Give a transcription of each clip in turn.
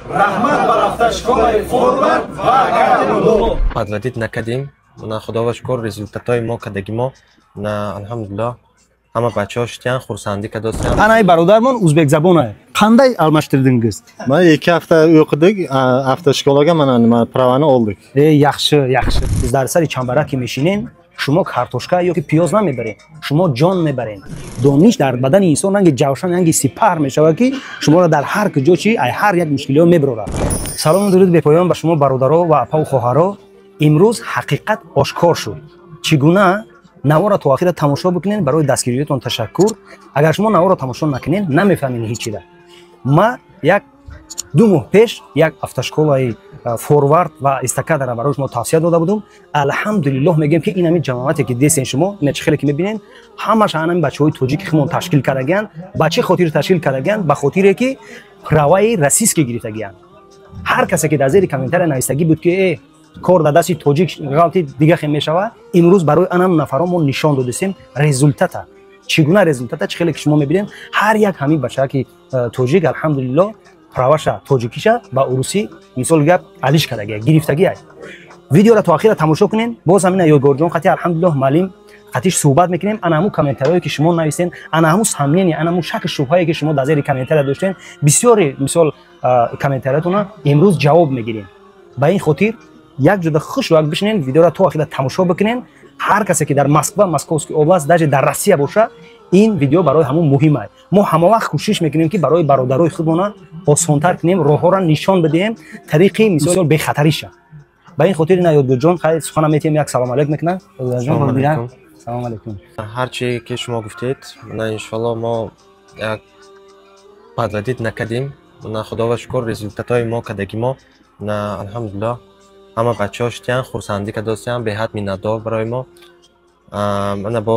رحمت بر автошколаи Форвард ва Академия. Подводить накадим. На Худо ва шукр результатои мо кадаги мо на алҳамдулиллаҳ ҳама бачаҳо шитиян хурсандӣ кардостиян. Анай бародармон ӯзбек забонае. Қандай алмаштирдингиз? Ман 2 ҳафта o'qidik, автошколага mana nima pravani oldik. Yaxshi, yaxshi. Biz dar sari chambarak meshinin, шумо картошка ёки пиёз намебаред. Шумо ҷон мебаред. Дониш дар бадани инсон анги ҷавшан анги сипар мешавад ки шуморо дар ҳар куҷо чи ай ҳар як мушкилиё мебарорад. Салому дуруд бепоён ба шумо бародаро ва апа ва хоҳаро. Имрӯз ҳақиқат ошкор шуд. Чӣ гуна наворо то охира тамошо бикунед. Барои дастгириётон ташаккур. Агар шумо наворо тамошо накунед, намефаҳмед ҳеҷ чида. Ма як 2 моҳ пеш як автошколаи Форвард ва Эстакадара барои шумо тавсия дода будум. Алҳамдулиллоҳ мегӯем ки ин ҳамин ҷамоате ки дестен шумо, ина чӣ хеле ки мебинед, ҳамаш ҳамин бачаҳои тоҷики химон ташкил кардагиянд. Ба чӣ хотир ташкил кардагиянд? Ба хотире ки праваи расистке гирифтагиянд. Ҳар касе ки дар зери комментария навистагӣ буд ки кор дар дасти тоҷик ғалати дига хел мешавад, имрӯз барои анам нафаро мо нишон додистем результата. Чӣ гуна результата? Чӣ хеле ки шумо мебинед, ҳар як ҳамин бачаҳо ки тоҷик алҳамдулиллоҳ праваша тоҷикиша ба уруси мисол гап алиш кардагия гирифтагия. Видеоро то охира тамошо кунед. Боз ҳамина ёдгорҷон хати алҳамдулиллоҳ маълим хатиш суҳбат мекунем. Ана ҳамун комментариҳое ки шумо навистен, ана ҳамун самнияни, ана ҳамун шаки шубҳае ки шумо дар зери комментария доштен, бисёри мисол комментариятона имрӯз ҷавоб мегирем. Ба ин хотир як ҷода хуш вақт бишинен, видеоро то охира тамошо бикунен. ҳар касе ки дар Москва, Московский област, даже дар Россия боша, ин видео барои ҳамон муҳим аст. Мо ҳама вақт кӯшиш мекунем ки барои бародарои худмона осонтар кунем, роҳҳоро нишон бидиҳем, тариқи мисол бехатариша. Ба ин хотир ина ёдгорҷон хай сухана метиҳем, як салом алейкум мекунам. Салом алейкум. Ҳар чӣ ки шумо гуфтед, на иншоаллоҳ мо як подводить накардем. На Худо ва шукр результатои мо кадаги мо на алҳамдулиллаҳ ҳама бачаҳо шитиян хурсандӣ кардостиян, беҳад миннатдор барои мо. Мана бо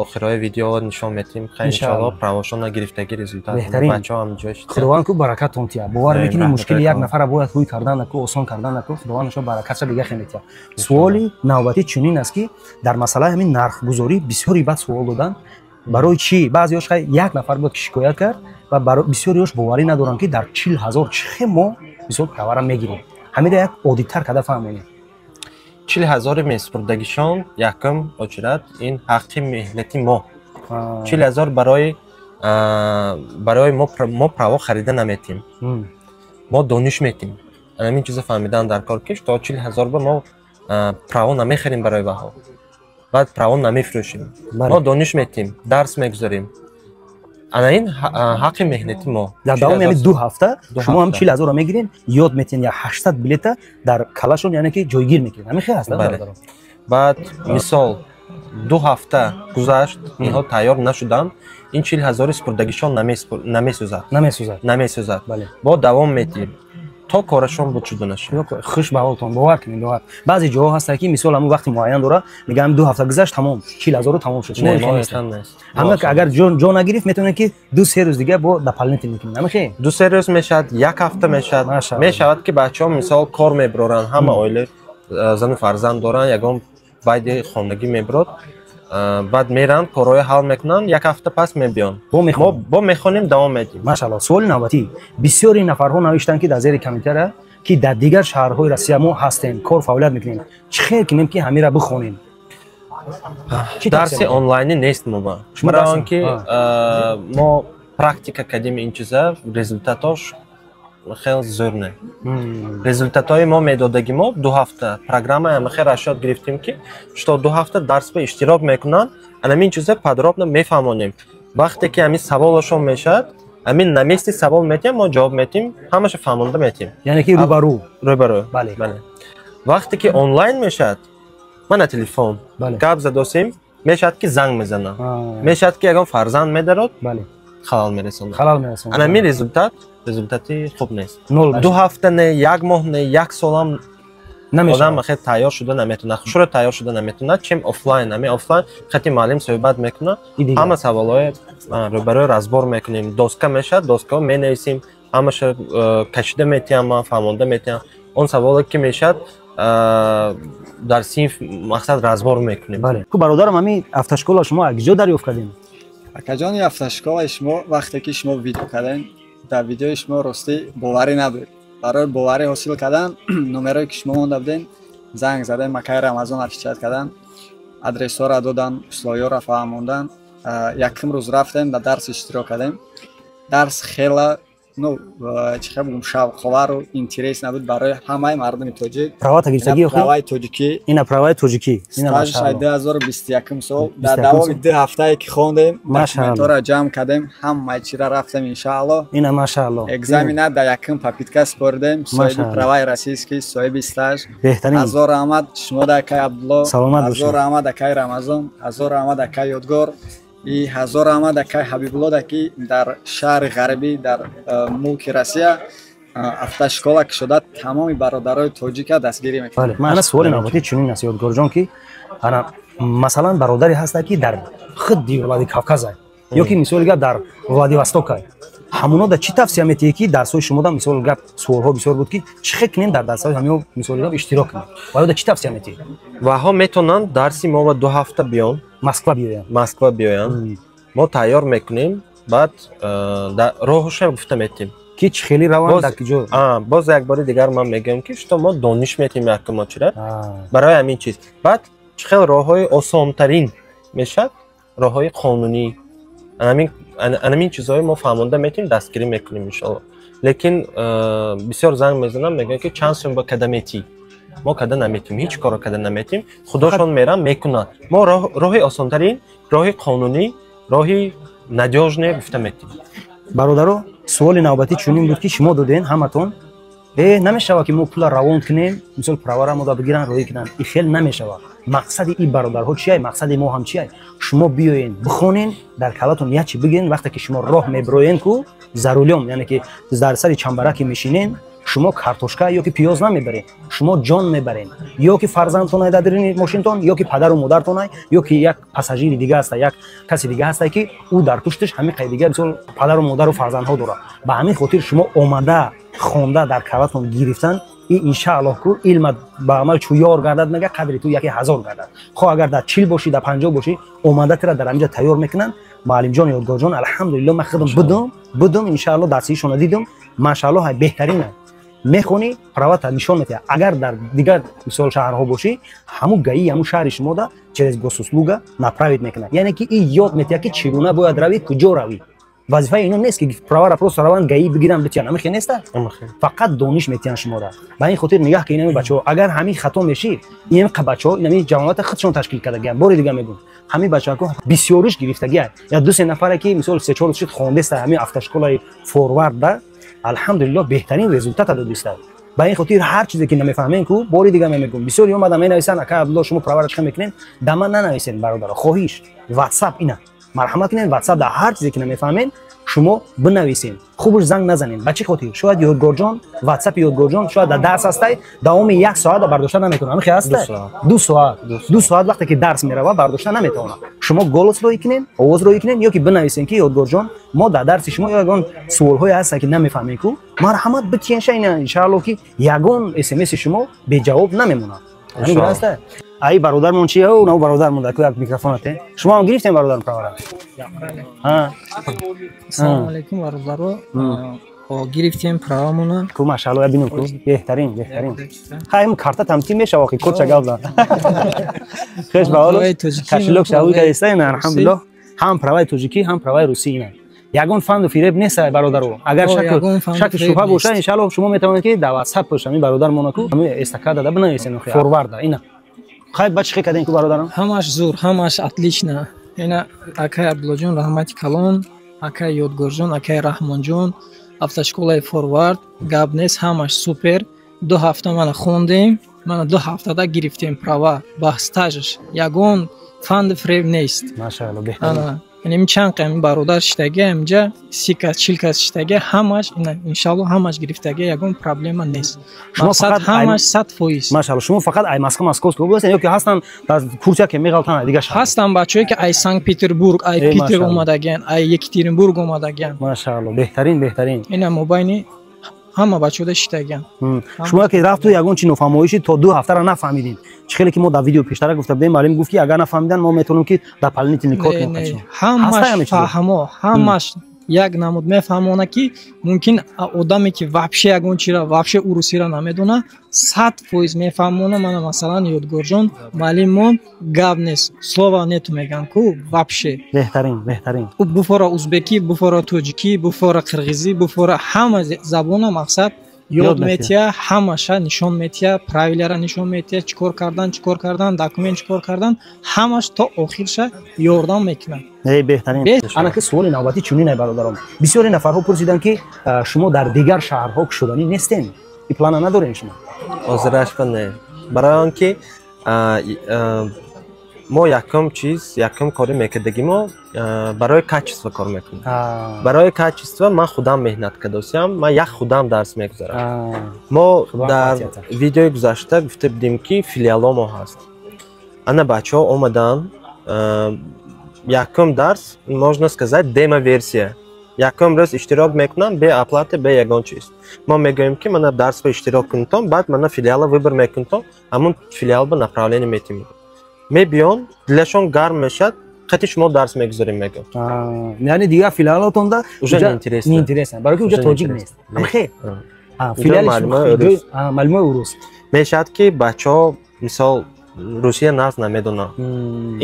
охирҳои видео нишон метиҳем хай иншоаллоҳ правошона гирифтаги результат бачаҳо ҳам ҷой шитиян. Худованд ку баракатон тия. Бовар мекунед мушкили як нафара бояд ҳуй кардан наку, осон кардан наку, Худованд шо баракатша дига хел метия. Суоли навбатӣ чунин аст ки дар масъалаи ҳамин нархгузорӣ бисёри бад суол додан. Барои чӣ? Баъзеҳош хай як нафар буд ки шикоят кард ва бисёриҳош боварӣ надоранд ки дар 40,000 чӣ мо мисол правара мегирем. Ҳамида як оддитар када фаҳменед. 40,000 меспурдагишон якум очирад ин ҳаққи меҳнати мо. 40,000 барои мо право харида наметим. Мо дониш метим. Ҳамин чиза фаҳмидан дар кор ки то 40,000 ба мо право намехарим барои баҳо. Баъд право намефурӯшим. Мо дониш метим, дарс мегузорем. Ана ин ҳаққи меҳнати мо. Дар давоми ҳамин 2 ҳафта шумо ҳам 40,000 мегиред, ёд метинед як 800 билета дар калашон, яъне ки ҷойгир мекунед. Ҳамин хел аст. Баъд мисол 2 ҳафта гузашт, инҳо тайёр нашуданд, ин 40,000 спурдагишон намесӯзад. Бо давом метиҳем то корашон буд шуда нашад. Хуш ба ҳолтон, бовар кунед, бовар. Баъзе ҷоҳо ҳастанд ки мисол ҳамун вақти муайян дора, мегӯям 2 ҳафта гузашт, тамом, 40,000 тамом шуд. Ҳама ки агар ҷо нагирифт метавонед ки 2-3 рӯз дига бо дополнительно мекунед. Ҳамин хел 2-3 рӯз мешавад, як ҳафта мешавад. Мешавад ки бачаҳо мисол кор мебароранд, ҳама оила зану фарзанд доранд, ягон байди хонагӣ мебарад. Баъд меранд, корҳои ҳал мекунанд, як ҳафта пас мебиён. Бо мехонем давом медиҳем. Машааллоҳ. Суоли навбатӣ. Бисёри нафарҳо навиштанд ки дар зери комментария ки дар дигар шаҳрҳои Россия мо ҳастем, кор фаъолият мекунем. Чӣ хел кунем ки ҳамира бихонем? Дарси онлайни нест мо. Барои он ки мо практика кардем ин чиза, результатош хел зур не. Результатои мо медодаги мо 2 ҳафта программа ҳамахел расшод гирифтем ки что 2 ҳафта дарс ба иштирок мекунанд, ана ин чиза подробно мефаҳмонем. Вақте ки ҳамин саволашон мешавад, ҳамин на мести савол метиҳем, мо ҷавоб метиҳем, ҳамаша фаҳмонда метиҳем. Яъне ки рӯбарӯ. Бале. Вақте ки онлайн мешавад, ман на телефон гап задосем, мешавад ки занг мезанам. Мешавад ки ягон фарзанд медарад, халал мерасонад. Ана ин результати хуб нест. 2 ҳафта не, 1 моҳ не, 1 солам одам хел тайёр шуда наметавонад. Чуро тайёр шуда наметавонад? Чем офлайн. Ами офлайн хати маълим суҳбат мекунад. Ҳама саволҳои рӯбарӯи разбор мекунем. Доска мешавад, доскаҳо менависем. Ҳамаша кашида метиҳам, фаҳмонда метиҳам. Он саволе ки мешавад дар синф мақсад разбор мекунем. Бале. Ку бародарам, ҳамин автошкола шумо аз ҷо дарёфт кардем? Акаҷони автошколаи шумо вақте ки шумо видео кардем дар видеои шумо ростӣ боварӣ набуд. Барои боварӣ ҳосил кардан номерое ки шумо монда буден занг задан, Макаи Рамазонро чат кардан, адресҳоро додан, условиҳоро фаҳмондан. Якум рӯз рафтем дар дарс иштирок кардем. Дарс хела чихе бигӯм шавқовару интерес набуд барои ҳамаи мардуми тоҷик. Правата гирифтагӣ праваи тоҷикӣ. Ина праваи тоҷикӣ. Стажш 2021 сол. Дар давоми 2 ҳафтае ки хондем, документҳоро ҷамъ кардем, ҳамаи чиро рафтем иншаалло. Ина машаалло. Экзамена дар якум папитка спордем. Соҳиби праваи российский, соҳиби стаж. Беҳтарин. Азор Аҳмад, шумо дар Акай Абдулло, саломат бошед. Азор Аҳмад Акай Рамазон, Азор Аҳмад Акай Ёдгор. И Ҳазор Аҳмад Акай Ҳабибулло ки дар шаҳри ғарбӣ дар мулки Россия автошкола ки шуда тамоми бародарои тоҷика дастгирӣ мекунад. Ман суоли навбатӣ чунин аст Ёдгорҷон ки ана масалан бародаре ҳаста ки дар хидди Владикавказ ё ки мисоли гап дар Владивосток ҳамуно да чӣ тавсия метиҳӣ ки дарсҳои шумо да мисоли гап суолҳо бисёр буд ки чӣ хел кунем дар дарсҳои ҳамино мисоли гап иштирок кунем ва ё да чӣ тавсия метиҳӣ? Ваҳо метонанд дарси мо ва 2 ҳафта биён Москва биёянд. Мо тайёр мекунем, баъд роҳушро гуфта метим ки чӣ хели раванд дар ки ҷо. Боз як бори дигар ман мегӯям ки шумо мо дониш метим якумо чира барои ҳамин чиз. Баъд чӣ хел роҳҳои осонтарин мешавад, роҳҳои қонунӣ, анамин чизҳои мо фаҳмонда метим, дастгирӣ мекунем иншоалло. Лекин бисёр занг мезанам, мегӯям ки чанд сум ба када метӣ. Мо када наметим, ҳеҷ коро када наметим. Худошон мерам мекунад. Мо роҳи осонтарин, роҳи қонунӣ, роҳи надёжне гуфта метим. Бародаро, суоли навбатӣ чунин буд ки шумо доден ҳаматон намешавад ки мо пула равон кунем, мисол правара мо да бигиран роҳӣ кунанд. И хел намешавад. Мақсади ин бародарҳо чӣ ай? Мақсади мо ҳам чӣ ай? Шумо биёен, бихонен, дар калатон ячи бигирен, вақте ки шумо роҳ мебироен ку зарулём, яъне ки дар сари чамбараки мешинен, шумо картошка ё ки пиёз намебаред, шумо ҷон мебаред, ё ки фарзандтон дар дарини мошинтон, ё ки падару модартон ё ки як пассажири дига аст, як каси дига аст ки ӯ дар пушташ ҳамин қайдига мисол падару модару фарзандҳо дорад. Ба ҳамин хотир шумо омада хонда дар калатон гирифтан и иншааллоҳ ку илмат ба амал чӯ ёр гардад мега қадри ту яке ҳазор гардад. Хоҳ агар дар 40 бошӣ, дар 50 бошӣ, омада тира дар ҳаминҷа тайёр мекунанд. Маълимҷон, Ёдгорҷон, алҳамдулиллоҳ ман худам будум иншааллоҳ дарсиишона дидум, машааллоҳ беҳтарина. Мехони правата нишон метиҳад. Агар дар дигар мисол шаҳрҳо бошӣ, ҳамун гаи ҳамун шаҳри шумо да через госуслуга направит мекунад. Яъне ки ин ёд метиҳад ки чӣ гуна бояд равӣ, куҷо равӣ. Вазифаи ино нест ки правара просто раванд гаи бигиран битиҳан. Амин хел неста? Фақат дониш метиҳанд шумода. Ба ин хотир нигаҳ ки инами бачаҳо агар ҳамин хато мешӣ, ин бачаҳо инами ҷамоата худшон ташкил кардагианд. Бори дига мегӯям, ҳамин бачаҳо бисёриш гирифтагианд. Я 2-3 нафаре ки мисол 3-4 рӯз хондеста ҳамин автошколаи форвард да алҳамдулиллоҳ беҳтарин результата додистад. Ба ин хотир ҳар чизе ки намефаҳмем ку бори дига мемегӯям. Бисёри омада менависанд Акай Абдулло шумо правара чӣ мекунем? Да ман нанависен бародаро. Хоҳиш WhatsApp ина. Марҳамат кунед WhatsApp да ҳар чизе ки намефаҳмем шумо бинависен. Хубаш занг назанед. Ба чӣ хотир? Шояд Ёдгорҷон, WhatsApp Ёдгорҷон шояд дар дарс ҳастай, давоми 1 соат бардошта наметавонад. Ҳамин хел ҳастай? 2 соат. 2 соат вақте ки дарс меравад бардошта наметавонад. Шумо голос роӣ кунед, овоз роӣ кунед ё ки бинависен ки Ёдгорҷон, мо дар дарси шумо ягон суолҳое ҳаста ки намефаҳмем ку, марҳамат битиен шайна иншааллоҳ ки ягон SMS-и шумо беҷавоб намемонад. Ҳамин гуна ҳастай? Ай бародармон чи ё нав бародармон дар як микрофонате. Шумо ҳам гирифтем бародарм правара? Ассалому алайкум бародаро. Гирифтем правамона. Ку машааллоҳ бинем ку беҳтарин. Хай ҳам карта тамтим мешава ки курча гавда. Хеш баҳол. Кашилок шавӣ кадистайн алҳамдулиллоҳ. Ҳам праваи тоҷикӣ, ҳам праваи русӣ ина. Ягон фанду фиреб нест бародаро. Агар шак шубҳа боша иншааллоҳ шумо метавонед ки дар WhatsApp ҳамин бародармона ку ҳамин эстакада да бинависен форварда ина. Хай ба чӣ кадем ку бародарам? Ҳамаш зур, ҳамаш отлично. Ина Акай Абдуллоҷон раҳмати калон, Акай Ёдгорҷон, Акай Раҳмонҷон, автошколаи форвард, гап нест, ҳамаш супер. 2 ҳафта мана хондем, мана 2 ҳафтада гирифтем права ба стажш. Ягон фанди фреб нест. Машааллоҳ беҳтарин. Яъне чанд қайм бародар штаге амҷа 30 кас 40 кас штаге ҳамаш иншааллоҳ ҳамаш гирифтаге ягон проблема нест. Шумо фақат ҳамаш 100%. Машааллоҳ шумо фақат ай Московская област ё ки ҳастан дар Курчак ки меғалтан дига шаҳр. Ҳастан бачаҳое ки ай Санкт-Петербург, ай Питер омадагиан, ай Екатеринбург омадагиан. Машааллоҳ беҳтарин. Ина мобайни ҳама бачаҳо штагиан. Шумо ки рафту ягон чи нофаҳмоиши то 2 ҳафтара нафаҳмидин. Чӣ хеле ки мо дар видео пештара гуфта будем, маълим гуфт ки агар нафаҳмидан мо метавонем ки дар дополнительный код ҳамаш фаҳмо, ҳамаш як намуд мефаҳмона ки мумкин одаме ки вабше ягон чира вабше урусиро намедона 100% мефаҳмона мана масалан ёдгорҷон маълимо гап нест слова нету меган ку вабше беҳтарин буфора узбекӣ буфора тоҷикӣ буфора қирғизӣ буфора ҳама забона мақсад ёд метия ҳамаша нишон метия правилара нишон метия чикор кардан документ чикор кардан ҳамаш то охирша ёрдам мекунад. беҳтарин. ана ки суоли навбатӣ чунин бародарам. Бисёре нафарҳо пурсиданд ки шумо дар дигар шаҳрҳо кушоданӣ нестем. И плана надорем шумо? ҳозирашка не. Барои он ки мо якум кори мекардагӣ мо барои качество кор мекунем. Барои качество ман худам меҳнат кардосам, ман як худам дарс мегузарам. Мо дар видеои гузашта гуфта будем ки филиало мо ҳаст. Ана бачаҳо омадан якум дарс можно сказать демо версия. Якум рӯз иштирок мекунам бе оплата бе ягон чиз. Мо мегӯем ки мана дарсро иштирок кунтам, баъд мана филиала выбор мекунтам, ҳамун филиалба направление метимем. Мебиён, дилашон гарм мешад, қати шумо дарс мегузарем мегӯям. Яъни дигар филиалотонда уже неинтересно. Барои ки уҷа тоҷик нест. Хе. Филиали маълимои урус. Мешад ки бачаҳо мисол русия нас намедонанд.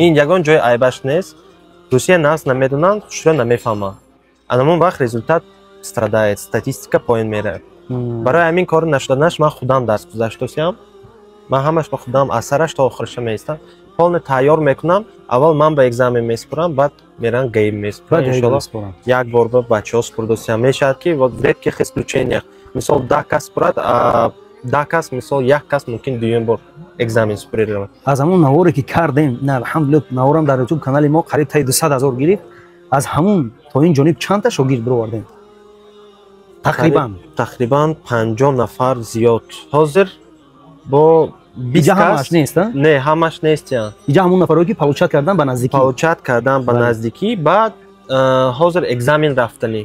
Ин ягон ҷои айбаш нест. Русия нас намедонанд, шуро намефаҳманд. Анамон вақт результат страдает, статистика поин меравад. Барои ҳамин кори нашуданаш ман худам дарс гузаштосам. Ман ҳамаш ба худам асараш то охирша меистам. Полне тайёр мекунам. Аввал ман ба экзамен меспурам, баъд меран гейм меспурам. Иншоалло як бор ба бачаҳо спурдосам. Мешавад ки в редких исключениях мисол 10 кас спурад, 10 кас мисол як кас мумкин дуюм бор экзамен спурировад. Аз ҳамун наворе ки кардем, на алҳамдулилла наворам дар YouTube канали мо қариб таи 200 000 гирифт. Аз ҳамун то ин ҷониб чанд та шогирд бировардем? Тақрибан 50 нафар зиёд. Ҳозир бо 20 кас ҳамаш нест, не ҳамаш нест. Иҷа ҳамун нафарое ки получат кардан ба наздикӣ. Получат кардан ба наздикӣ, баъд ҳозир экзамен рафтанӣ.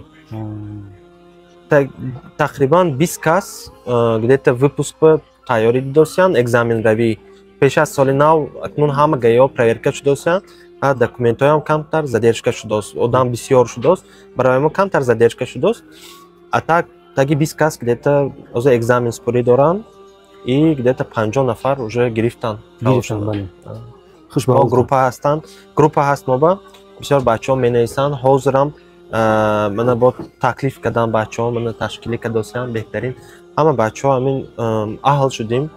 Тақрибан 20 кас где-то выпуск ба тайёрӣ дидосанд, экзамен равӣ. Пеш аз соли нав акнун ҳама гаёҳ проверка шудосанд. Документҳоям камтар задержка шудааст. Одам бисёр шудааст. Барои мо камтар задержка шудааст. А так таги 20 кас где-то озо экзамен спурӣ доранд и где-то 50 нафар уже гирифтанд. Хушбахт группа ҳастанд. Группа ҳаст моба. Бисёр бачаҳо менависанд. Ҳозирам мана бо таклиф кардам бачаҳо мана ташкилӣ кардосам беҳтарин. Ҳама бачаҳо ҳамин аҳл шудем.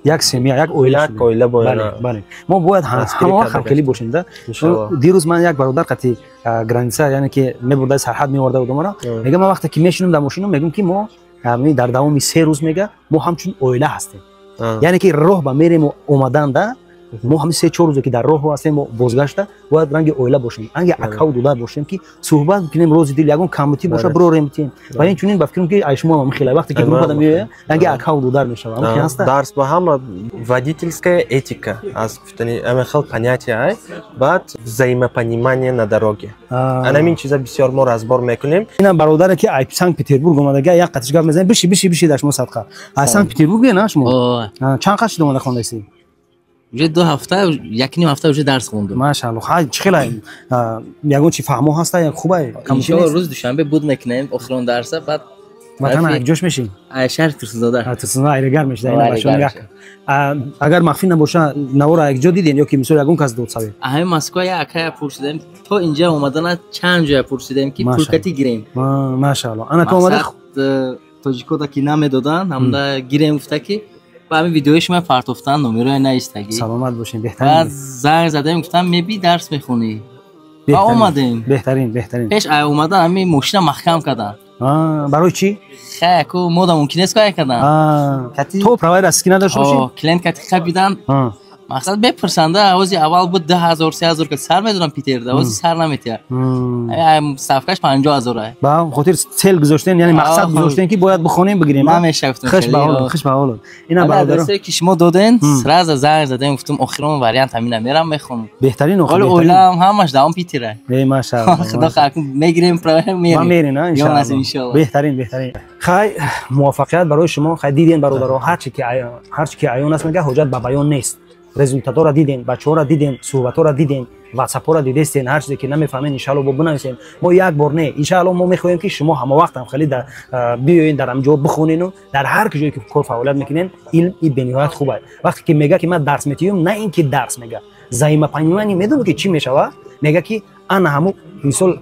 Як семья, як оила бояд. Мо бояд ҳама ҳамкалӣ бошем да. Дирӯз ман як бародар қати граница, яъне ки мебурда сарҳад меорда будам ора. Мега ман вақте ки мешинам дар мошино мегӯм ки мо дар давоми 3 рӯз мега мо ҳамчун оила ҳастем. Яъне ки роҳ ба мерем омадан да мо ҳамин 3-4 рӯзе ки дар роҳ ҳастем мо бозгашта бояд ранги оила бошем. Ранги акау дудар бошем ки суҳбат кунем рози дил ягон камбутӣ боша бирорем тем. Ва инчунин ба фикрам ки ай шумо ҳам хелай вақте ки группада меояд ранги акау дудар мешавад. Ҳамин ҳаста. Дарс ба ҳама водительская этика аз гуфтани ҳамин хел понятия ай. Баъд взаимопонимание на дороге. Ҳамин чиза бисёр мо разбор мекунем. Ина бародаре ки ай Санкт-Петербург омадага як қатиш гап мезанем. Биши дар шумо садқа. Ай Санкт-Петербург на шумо? Чанд қат шуд омада хондаисӣ? уже 2 ҳафта, 1.5 ҳафта уже дарс хондум. Машаалло. Хай чхела ягон чи фаҳмо ҳаста, як хубай. Иншоалло рӯз душанбе буд мекунем охирон дарса, баъд ватан як ҷош мешин. Ай шаҳр Турсунзода. Турсунзода айрагар мешин, ина башон як. Агар махфӣ набоша навора як ҷо диден ё ки мисол ягон кас дод савед. Ҳамин Москва я акая пурсидем, то инҷа омадана чанд ҷоя пурсидем ки пулкати гирем. Машаалло. Ана то омада тоҷикота ки намедодан, ҳамда гирем гуфта ки ба ҳамин видеои шумо партофтан номерои наистагӣ. Саломат бошем, беҳтарин. Баъд занг задем гуфтам меби дарс мехонӣ. Ба омадем. Беҳтарин. Пеш ай омадан ҳамин мошина маҳкам кардан. Барои чӣ? Хай ку мода мумкин нест кай кардан. То провайдер аст ки надошта бошӣ? Клиент кати хабидан. Мақсад бепурсанда ози аввал буд 10,000 3,000 ки сар медонам питерда, ози сар наметия. Ай ставкаш 50,000 ай. Ба хотир цел гузоштен, яъни мақсад гузоштен ки бояд бихонем бигирем. Намеша гуфтам. Хуш ба ҳол. Ина бародаро ки шумо доден, сразу занг задем гуфтам охирон вариант ҳамина мерам мехонам. Беҳтарин охир. Вали оилам ҳамаш давом питера. Машаалло. Худо хак мегирем провайдер мерем. Ма мерем, иншоалло. Беҳтарин. Хай муваффақият барои шумо. Хай диден бародаро, ҳар чӣ ки аён аст мега ҳоҷат ба баён нест. результатора диден, бачаҳора диден, суҳбатора диден, ватсапора дидестен, ҳар чизе ки намефаҳмед иншаалло бо бинависен. Мо як бор не, иншаалло мо мехоҳем ки шумо ҳамавақт ҳам хеле биёен дар ҳамҷо бихонену дар ҳар ҷое ки кор фаъолият мекунен, илм и бениҳоят хуб аст. Вақте ки мега ки ман дарс метиҳам, на ин ки дарс мега взаимопонимание медони ки чӣ мешава, мега ки ана ҳаму мисол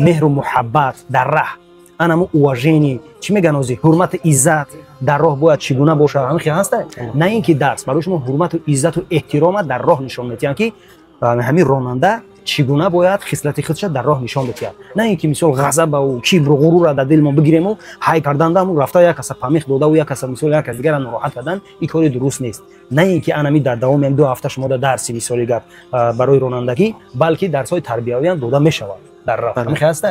меҳру муҳаббат дар раҳ, ана ҳаму уважение, чӣ меган ози ҳурмату иззат дар роҳ бояд чӣ гуна бошад, ҳамин хел ҳаста. На ин ки дарс, барои шумо ҳурмату иззату эҳтирома дар роҳ нишон медиҳанд ки ҳамин ронанда чӣ гуна бояд хислати худша дар роҳ нишон бидиҳад. На ин ки мисол ғазабу кибру ғурура дар дили мо бигирему, ҳай кардандаму рафта як каса памих додаву як каса мисол як кас дигара нороҳат кардан, ин кори дуруст нест. На ин ки анами дар давоми 2 ҳафта шумо дар дарси мисоли гап барои ронандагӣ, балки дарсҳои тарбиявиам дода мешавад. дар роҳ ҳамин аст.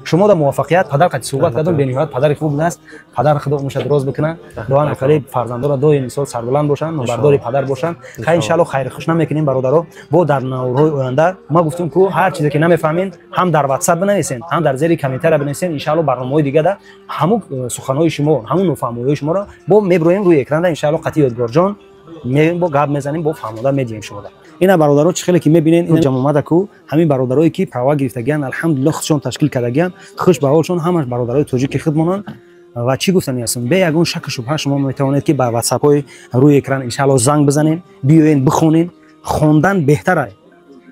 шумо дар муваффақият падар қати суҳбат кардам, бениҳоят падари хуб аст. падар худо умушад роз бикунад, дуо нафари фарзандора доим мисол сарбуланд бошанд, нобардори падар бошанд. хай иншаалло хайри хуш намекунем бародаро. бо дар наврҳои оянда ма гуфтем ку ҳар чизе ки намефаҳмем ҳам дар WhatsApp бинависен, ҳам дар зери комментария бинависен. иншаалло барномаҳои дигада ҳамун суханҳои шумо, ҳамун нофаҳмиҳои шуморо бо меброем рӯи экран. иншаалло қати ёдгорҷон бо гап мезанем, бо фаҳмода медиҳем шумо. ина бародаро чӣ хеле ки мебинен ин ҷамъомада ку ҳамин бародарое ки права гирифтагиан алҳамдулилло худшон ташкил кардагиан, хуш ба ҳолшон, ҳамаш бародарои тоҷики худмонанд. ва чӣ гуфтани ҳастм, бе ягон шаку шубҳа шумо метавонед ки ба WhatsApp-ҳои рӯи экран иншаалло занг бизанен, биёен бихонен. хондан беҳтар аст.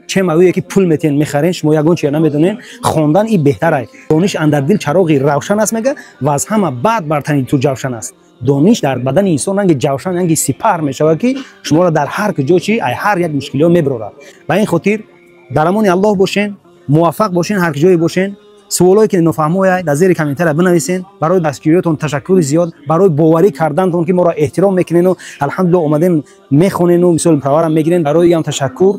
чем авие ки пул метен мехарен, шумо ягон чиз намедонен, хондан и беҳтар аст. дониш андар дил чароғи равшан аст мега ва аз ҳама баъд бар тани ту ҷавшан аст. дониш дар бадани инсон ранги ҷавшан, ранги сипар мешавад ки шуморо дар ҳар куҷо чи ай ҳар як мушкилиҳо мебарорад. ба ин хотир дар амони Аллоҳ бошен, муваффақ бошен, ҳар куҷое бошен. суолое ки нофаҳмояд дар зери комментария бинависен. барои дастгириётон ташаккури зиёд, барои боварӣ кардантон ки моро эҳтиром мекунену алҳамдулилло омадем мехонену мисол праварам мегирен. барои ям ташаккур.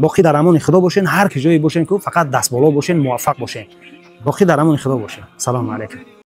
боқӣ дар амони худо бошен, ҳар куҷое бошен ку фақат дастболо бошен, муваффақ бошен. боқӣ дар амони худо бошен. салому алайкум.